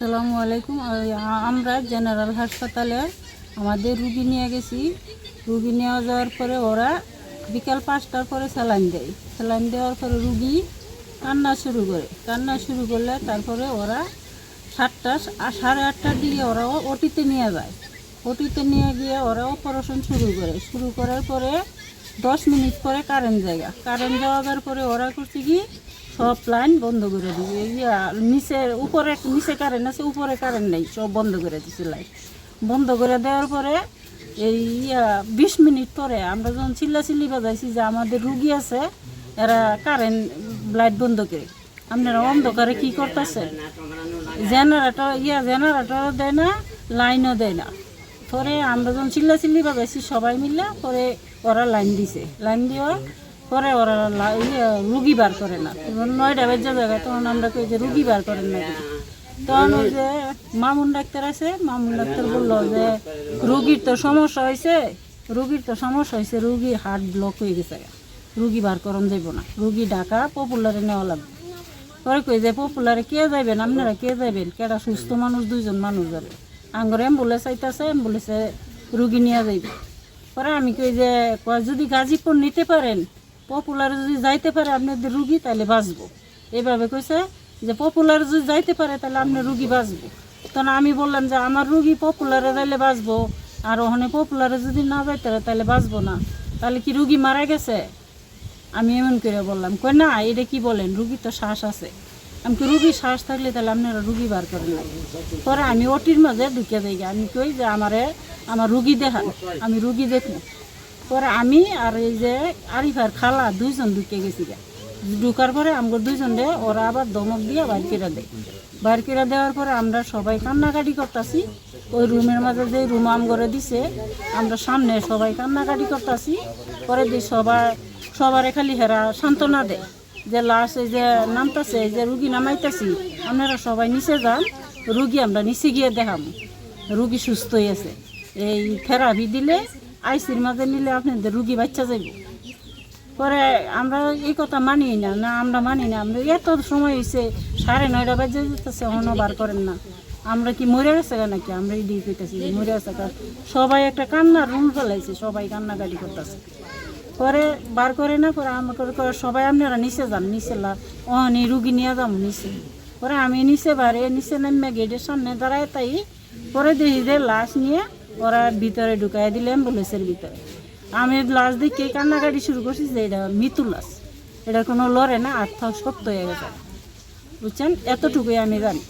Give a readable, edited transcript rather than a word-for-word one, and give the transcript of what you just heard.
আসসালামু আলাইকুম। আমরা জেনারেল হাসপাতালে আমাদের রুগী নিয়ে গেছি। রুগী নিয়ে যাওয়ার পরে ওরা বিকাল 5টার পরে স্যালাইন দেয়। স্যালাইন দেওয়ার পরে রুগী কান্না শুরু করলে তারপরে ওরা 7টা 8:30টার দিকে ওরা ওটিতে নিয়ে যায়। ওটিতে নিয়ে গিয়ে ওরা অপারেশন শুরু করার পরে 10 মিনিট পরে কারেন্ট যাওয়ার পরে ওরা করছে কি সব লাইন বন্ধ করে দিবে। নিচে কারেন্ট আছে, উপরে কারেন্ট নেই, সব বন্ধ করে দিচ্ছে। লাইট বন্ধ করে দেওয়ার পরে এই 20 মিনিট পরে আমরা যখন চিল্লাচিল্লি বাজাইছি যে আমাদের রুগী আছে, এরা কারেন্ট লাইট বন্ধ করে আপনারা অন্ধকারে কী করতেছেন? জেনারেটর দেয় না, লাইনও দেয় না। পরে আমরা যখন চিল্লাচিল্লি বাজাইছি সবাই মিলে, পরে ওরা লাইন দেওয়া পরে ওরা রুগী বার করে না। 9টা বাজে জায়গায় তখন আমরা কই যে রুগী বার করেন না। তখন ওই যে মামুন ডাক্তার আছে, মামুন ডাক্তার বললো যে রুগীর তো সমস্যা হয়েছে, রুগীর হার্ট ব্লক হয়ে গেছে, রুগী বার করন যাইব না, রুগী ঢাকা পপুলারে নেওয়া লাগবে। পরে কই যে পপুলারে কে যাইবেন, আপনারা কে যাইবেন? কেটা সুস্থ মানুষ, 2জন মানুষ যাবে। আঙ্গরে অ্যাম্বুলেন্স আইতাছে, অ্যাম্বুলেন্সে রুগী নিয়ে যাইবে। পরে আমি কই যে যদি গাজীপুর নিতে পারেন, পপুলারে যদি যাইতে পারে আপনাদের রুগী, তাহলে বাঁচবো। এইভাবে কইছে যে পপুলারে যদি যাইতে পারে তাহলে আপনার রুগী বাঁচবো। তখন আমি বললাম যে আমার রুগী পপুলারে যাইলে বাঁচবো, আর ওখানে পপুলারে যদি না যাইতে পারে তাহলে বাঁচবো না, তাহলে কি রুগী মারা গেছে? আমি এমন করে বললাম। কই না, এটা কি বলেন, রুগী তো শ্বাস আছে। আমি কি রুগী শ্বাস থাকলে তাহলে আপনারা রুগী বার করেন না? পরে আমি ওটির মাঝে ঢুকে যাই। আমি কই যে আমার রুগী দেখান, আমি রুগী দেখব। পরে আমি আর এই যে আরিফার খালা 2জন ঢুকে গেছি। ঢুকার পরে আমরা 2জনে ওরা আবার ধমক দিয়ে বাইর করে দেওয়ার পরে আমরা সবাই কান্নাকাটি করতেছি। ওই রুমের মাঝে যে রুম আমগরে দিছে, আমরা সামনে সবাই কান্নাকাটি করতেছি। পরে দিয়ে সবার খালি হেরা সান্ত্বনা দেয় যে লাশ এই যে নামতেছে, এই যে রুগী নামাইতেছি, আপনারা সবাই নিচে যান, রুগী আমরা নিচে গিয়ে দেখাম, রুগী সুস্থ হয়েছে। এই থেরাপি দিলে আইসির মাঝে নিলে আপনাদের রুগী বাচ্চা যাইব। পরে আমরা এই কথা মানি না, আমরা মানি না। আমরা এত সময় হয়েছে, 9:30 বাজে যেতেছে, এখনও বার করেন না। আমরা কি মরে গেছে নাকি? আমরা এই দিয়ে পেতেছি মরে গেছে। সবাই একটা কান্নার রুল ফেলাইছে, সবাই কান্নাকাটি করতেছে। পরে বার করে না, পরে আমাকে সবাই আপনারা নিচে যান, নিচে রুগী নিয়ে যাবো নিচে। পরে আমি নিচে নামে গেটের সামনে দাঁড়ায় তাই। পরে দেখি যে লাশ নিয়ে ওরা ভিতরে ঢুকাই দিলে অ্যাম্বুলেন্সের ভিতরে। আমি লাশ দেখে কান্নাকাটি শুরু করছি যে এটা মৃত্যু লাশ, এটা কোনো লড়ে না, আর শক্ত হয়ে গেছে, বুঝছেন? এতটুকুই আমি জানি।